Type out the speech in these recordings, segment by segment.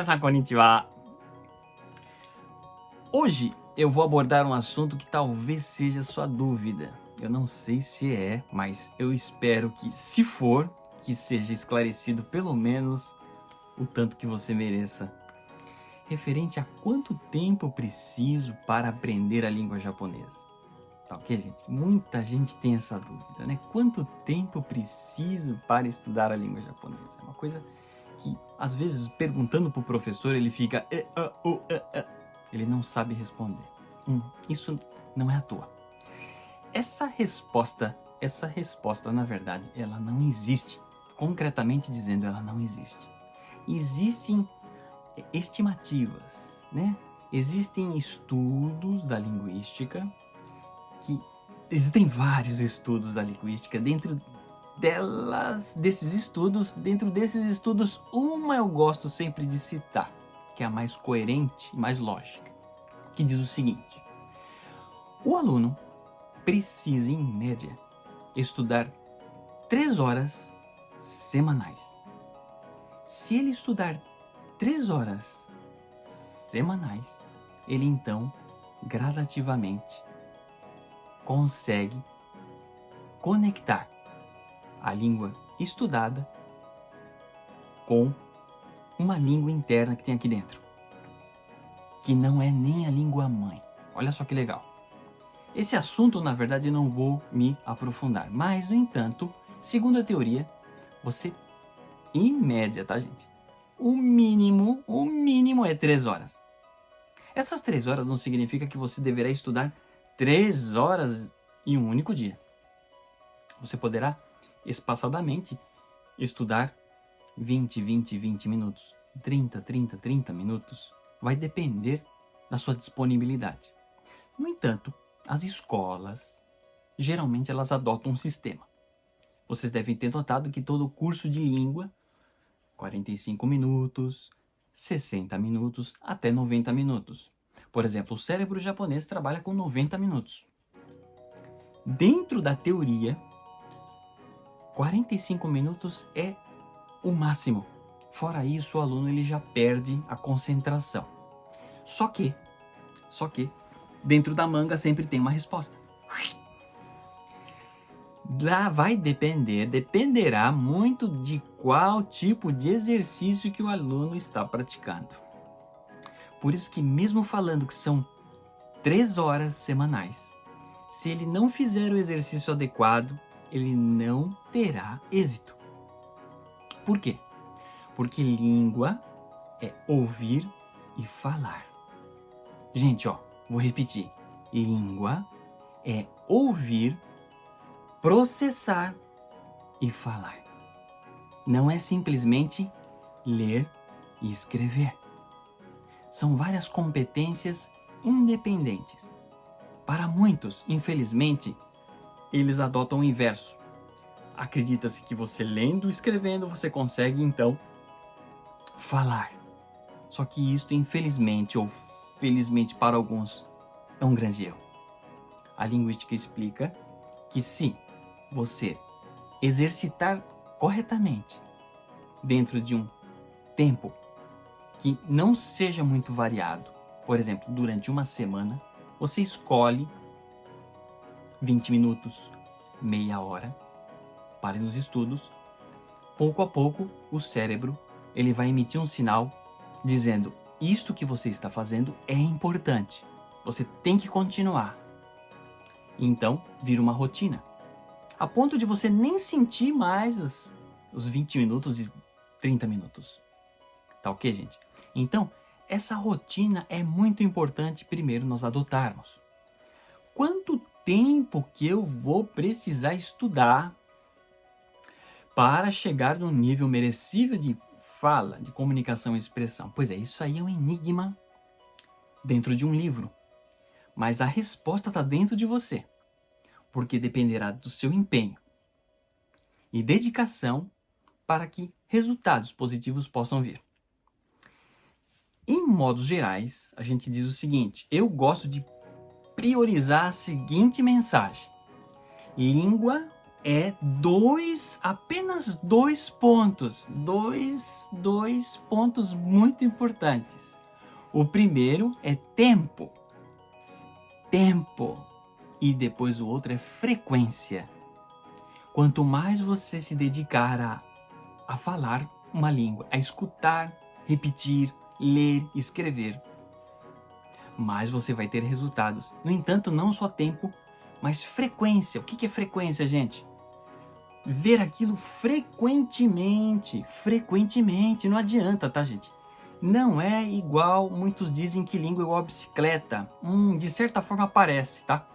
Minasan konnichiwa. Hoje eu vou abordar um assunto que talvez seja sua dúvida. Eu não sei se é, mas eu espero que, se for, que seja esclarecido pelo menos o tanto que você mereça. Referente a quanto tempo eu preciso para aprender a língua japonesa. Tá ok, gente? Muita gente tem essa dúvida, né? Quanto tempo eu preciso para estudar a língua japonesa? É uma coisa que, às vezes, perguntando para o professor, ele fica... Ele não sabe responder. Isso não é à toa. Essa resposta, na verdade, ela não existe. Concretamente dizendo, ela não existe. Existem estimativas, né? Existem estudos da linguística, existem vários estudos da linguística. Dentro desses estudos, uma eu gosto sempre de citar, que é a mais coerente e mais lógica, que diz o seguinte: o aluno precisa, em média, estudar 3 horas semanais. Se ele estudar 3 horas semanais, ele então, gradativamente, consegue conectar a língua estudada com uma língua interna que tem aqui dentro, que não é nem a língua mãe. Olha só que legal. Esse assunto, na verdade, não vou me aprofundar, mas, no entanto, segundo a teoria, você, em média, tá, gente? O mínimo é 3 horas. Essas 3 horas não significa que você deverá estudar 3 horas em um único dia. Você poderá, espaçadamente, estudar 20 minutos, 30 minutos. Vai depender da sua disponibilidade. No entanto, as escolas, geralmente, elas adotam um sistema. Vocês devem ter notado que todo curso de língua, 45 minutos, 60 minutos, até 90 minutos. Por exemplo, o cérebro japonês trabalha com 90 minutos. Dentro da teoria, 45 minutos é o máximo. Fora isso, o aluno ele já perde a concentração. Só que, dentro da manga sempre tem uma resposta. Lá vai dependerá muito de qual tipo de exercício que o aluno está praticando. Por isso que, mesmo falando que são 3 horas semanais, se ele não fizer o exercício adequado, ele não terá êxito. Por quê? Porque língua é ouvir e falar. Gente, vou repetir. Língua é ouvir, processar e falar. Não é simplesmente ler e escrever. São várias competências independentes. Para muitos, infelizmente, eles adotam o inverso. Acredita-se que você lendo e escrevendo, você consegue, então, falar. Só que isso, infelizmente, ou felizmente para alguns, é um grande erro. A linguística explica que se você exercitar corretamente dentro de um tempo que não seja muito variado, por exemplo, durante uma semana, você escolhe 20 minutos, meia hora para os estudos. Pouco a pouco, o cérebro ele vai emitir um sinal dizendo: isto que você está fazendo é importante, você tem que continuar. Então, vira uma rotina, a ponto de você nem sentir mais os 20 minutos e 30 minutos. Tá ok, gente? Então, essa rotina é muito importante primeiro nós adotarmos. Quanto tempo que eu vou precisar estudar para chegar no nível merecível de fala, de comunicação e expressão? Pois é, isso aí é um enigma dentro de um livro. Mas a resposta está dentro de você, porque dependerá do seu empenho e dedicação para que resultados positivos possam vir. Em modos gerais, a gente diz o seguinte: eu gosto de priorizar a seguinte mensagem: língua é apenas 2 pontos. Dois pontos muito importantes. O primeiro é tempo. Tempo. E depois o outro é frequência. Quanto mais você se dedicar a falar uma língua, a escutar, repetir, ler, escrever, mais você vai ter resultados. No entanto, não só tempo, mas frequência. O que é frequência, gente? Ver aquilo frequentemente. Frequentemente. Não adianta, tá, gente? Não é igual, muitos dizem que língua é igual a bicicleta. De certa forma parece, tá?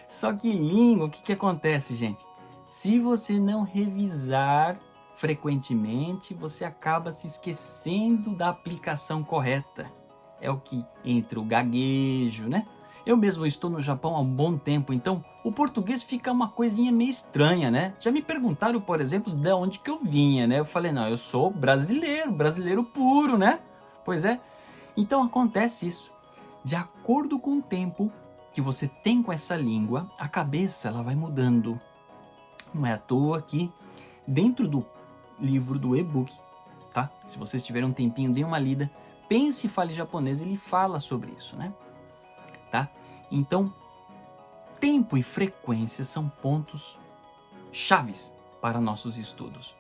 Só que língua, o que acontece, gente? Se você não revisar frequentemente, você acaba se esquecendo da aplicação correta. É o que entra o gaguejo, né? Eu mesmo estou no Japão há um bom tempo, então o português fica uma coisinha meio estranha, né? Já me perguntaram, por exemplo, de onde que eu vinha, né? Eu falei, não, eu sou brasileiro, brasileiro puro, né? Pois é. Então acontece isso. De acordo com o tempo que você tem com essa língua, a cabeça ela vai mudando. Não é à toa que dentro do livro do e-book, tá? Se vocês tiverem um tempinho, dê uma lida. Pense e Fale Japonês, ele fala sobre isso, né? Tá? Então, tempo e frequência são pontos chaves para nossos estudos.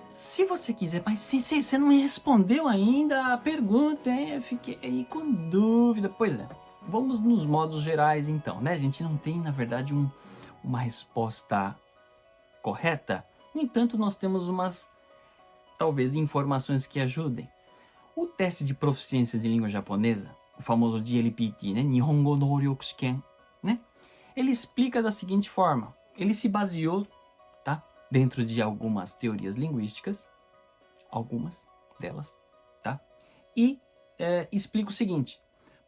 Se você quiser, mas você não me respondeu ainda a pergunta, hein? Eu fiquei aí com dúvida. Pois é, vamos nos modos gerais então, né? A gente não tem, na verdade, uma resposta correta. No entanto, nós temos talvez, informações que ajudem. O teste de proficiência de língua japonesa, o famoso JLPT, né? Nihongo Noryoku Shiken, né? Ele explica da seguinte forma. Ele se baseou, tá? Dentro de algumas teorias linguísticas, algumas delas, tá? E explica o seguinte.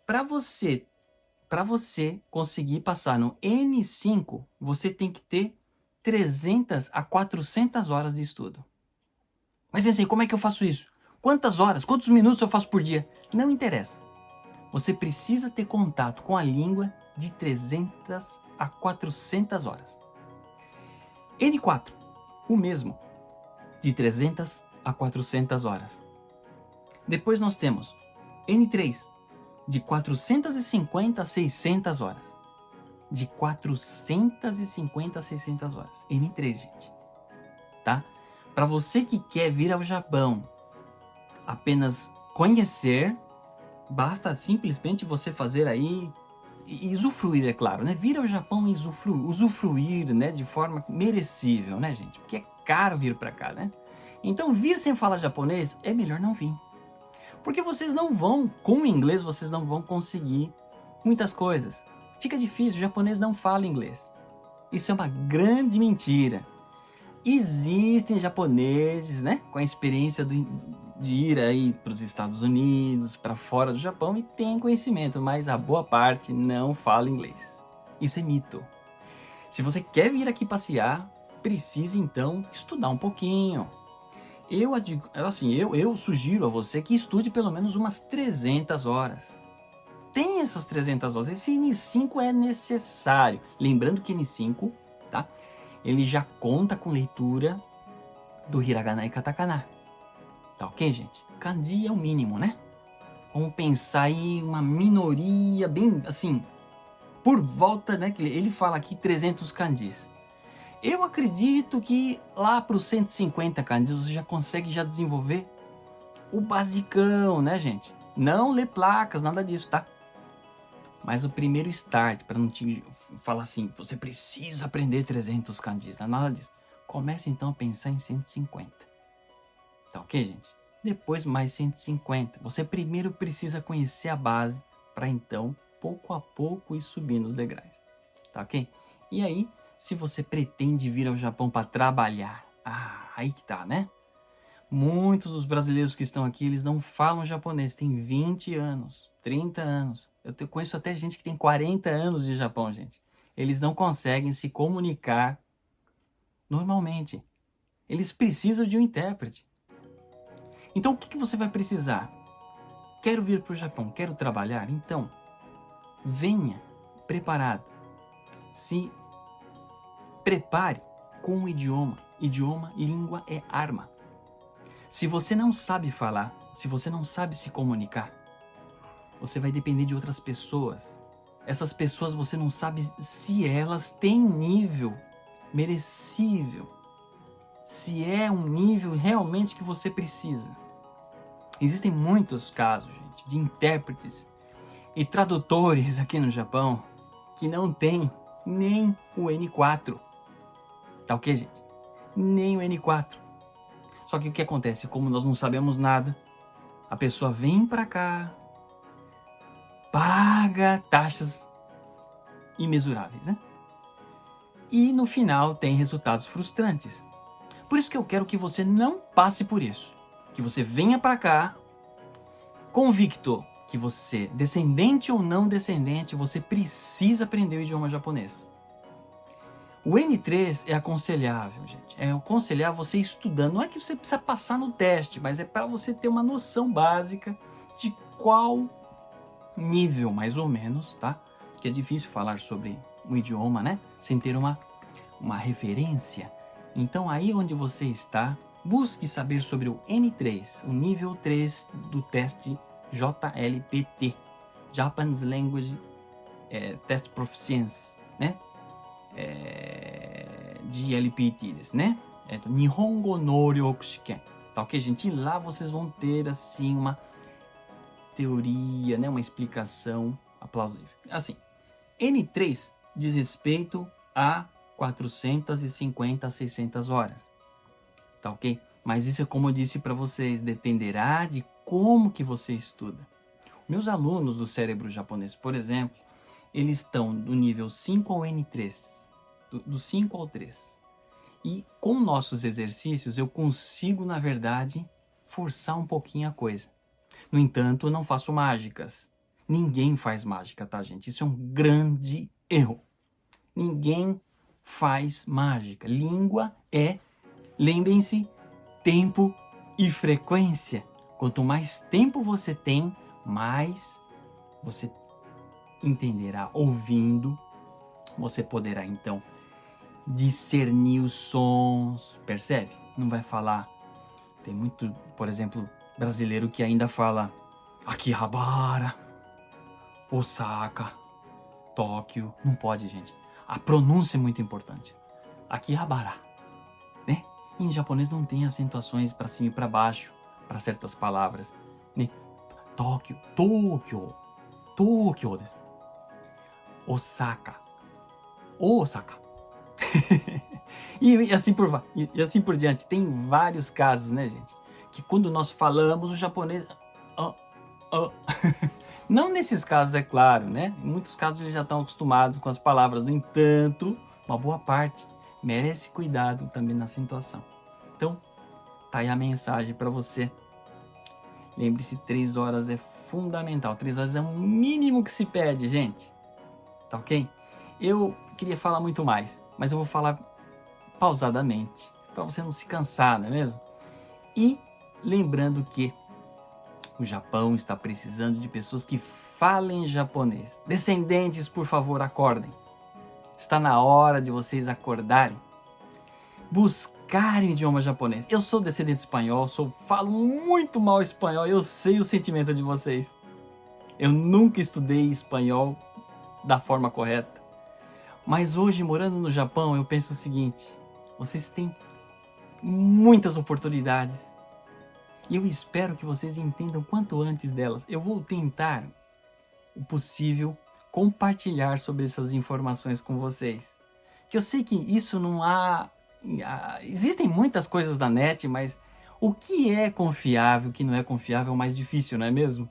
Para você conseguir passar no N5, você tem que ter 300 a 400 horas de estudo. Mas assim, como é que eu faço isso? Quantas horas, quantos minutos eu faço por dia? Não interessa. Você precisa ter contato com a língua de 300 a 400 horas. N4, o mesmo, de 300 a 400 horas. Depois nós temos N3, de 450 a 600 horas. De 450 a 600 horas. N3, gente. Tá? Para você que quer vir ao Japão, apenas conhecer, basta simplesmente você fazer aí e usufruir, é claro, né? Vir ao Japão e usufruir, né? De forma merecível, né, gente? Porque é caro vir para cá, né? Então, vir sem falar japonês é melhor não vir. Porque vocês não vão, com o inglês, vocês não vão conseguir muitas coisas. Fica difícil, o japonês não fala inglês. Isso é uma grande mentira. Existem japoneses, né, com a experiência de ir aí para os Estados Unidos, para fora do Japão e tem conhecimento, mas a boa parte não fala inglês. Isso é mito. Se você quer vir aqui passear, precisa então estudar um pouquinho. Eu sugiro a você que estude pelo menos umas 300 horas. Tem essas 300 horas. Esse N5 é necessário. Lembrando que N5, tá? Ele já conta com leitura do hiragana e katakana. Tá ok, gente? Kanji é o mínimo, né? Vamos pensar aí uma minoria, bem assim, por volta, né? Ele fala aqui 300 kanjis. Eu acredito que lá para os 150 kanjis você já consegue desenvolver o basicão, né, gente? Não ler placas, nada disso, tá? Mas o primeiro start, para não te falar assim, você precisa aprender 300 kanjis, não é nada disso. Comece então a pensar em 150. Tá ok, gente? Depois mais 150. Você primeiro precisa conhecer a base para então, pouco a pouco, ir subindo os degraus. Tá ok? E aí, se você pretende vir ao Japão para trabalhar, aí que tá, né? Muitos dos brasileiros que estão aqui, eles não falam japonês, tem 20 anos, 30 anos. Eu conheço até gente que tem 40 anos de Japão, gente. Eles não conseguem se comunicar normalmente. Eles precisam de um intérprete. Então, o que você vai precisar? Quero vir para o Japão, quero trabalhar? Então, venha preparado. Se prepare com o idioma. Idioma, língua é arma. Se você não sabe falar, se você não sabe se comunicar, você vai depender de outras pessoas. Essas pessoas você não sabe se elas têm nível merecível, se é um nível realmente que você precisa. Existem muitos casos, gente, de intérpretes e tradutores aqui no Japão que não tem nem o N4. Tá ok, gente? Nem o N4. Só que o que acontece? Como nós não sabemos nada, a pessoa vem pra cá, paga taxas imensuráveis, né? E no final tem resultados frustrantes. Por isso que eu quero que você não passe por isso. Que você venha pra cá convicto que você, descendente ou não descendente, você precisa aprender o idioma japonês. O N3 é aconselhável, gente. É aconselhável você estudando. Não é que você precisa passar no teste, mas é para você ter uma noção básica de qual nível, mais ou menos, tá? Que é difícil falar sobre um idioma, né? Sem ter uma referência. Então, aí onde você está, busque saber sobre o N3, o nível 3 do teste JLPT, Japanese Language Test Proficiency, né? JLPT ですね。日本語能力試験。Tá ok, gente? E lá vocês vão ter, assim, uma teoria, né? Uma explicação plausível. Assim, N3 diz respeito a 450 a 600 horas. Tá ok? Mas isso é como eu disse para vocês, dependerá de como que você estuda. Meus alunos do cérebro japonês, por exemplo, eles estão do nível 5 ao N3, do 5 ao 3. E com nossos exercícios eu consigo, na verdade, forçar um pouquinho a coisa. No entanto, eu não faço mágicas. Ninguém faz mágica, tá, gente? Isso é um grande erro. Ninguém faz mágica. Língua é, lembrem-se, tempo e frequência. Quanto mais tempo você tem, mais você entenderá ouvindo. Você poderá, então, discernir os sons. Percebe? Não vai falar. Tem muito, por exemplo, brasileiro que ainda fala Akihabara, Osaka, Tóquio. Não pode, gente. A pronúncia é muito importante. Akihabara, né? Em japonês não tem acentuações para cima e para baixo para certas palavras, né? Tóquio, Tóquio, Tóquio desu. Osaka, Osaka. e assim por diante. Tem vários casos, né, gente? Que quando nós falamos o japonês... Não nesses casos, é claro, né? Em muitos casos eles já estão acostumados com as palavras. No entanto, uma boa parte merece cuidado também na acentuação. Então, tá aí a mensagem para você. Lembre-se, 3 horas é fundamental. 3 horas é o mínimo que se pede, gente. Tá ok? Eu queria falar muito mais, mas eu vou falar pausadamente, para você não se cansar, não é mesmo? E lembrando que o Japão está precisando de pessoas que falem japonês. Descendentes, por favor, acordem. Está na hora de vocês acordarem. Buscarem o idioma japonês. Eu sou descendente espanhol, falo muito mal espanhol, eu sei o sentimento de vocês. Eu nunca estudei espanhol da forma correta. Mas hoje, morando no Japão, eu penso o seguinte: vocês têm muitas oportunidades. E eu espero que vocês entendam quanto antes delas. Eu vou tentar o possível compartilhar sobre essas informações com vocês. Que eu sei que isso não há... Existem muitas coisas na net, mas o que é confiável, o que não é confiável é o mais difícil, não é mesmo?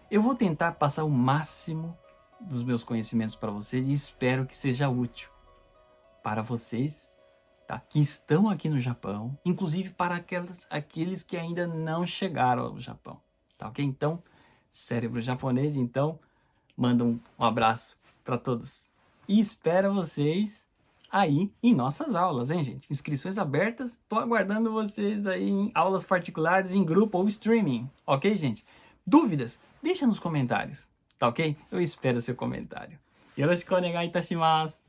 Eu vou tentar passar o máximo dos meus conhecimentos para vocês e espero que seja útil para vocês, tá? Que estão aqui no Japão, inclusive para aqueles que ainda não chegaram ao Japão, tá ok? Então, cérebro japonês, então, manda um abraço para todos e espero vocês aí em nossas aulas, hein, gente? Inscrições abertas, tô aguardando vocês aí em aulas particulares, em grupo ou streaming, ok, gente? Dúvidas? Deixa nos comentários, tá ok? Eu espero seu comentário. Yoroshiku onegai itashimasu.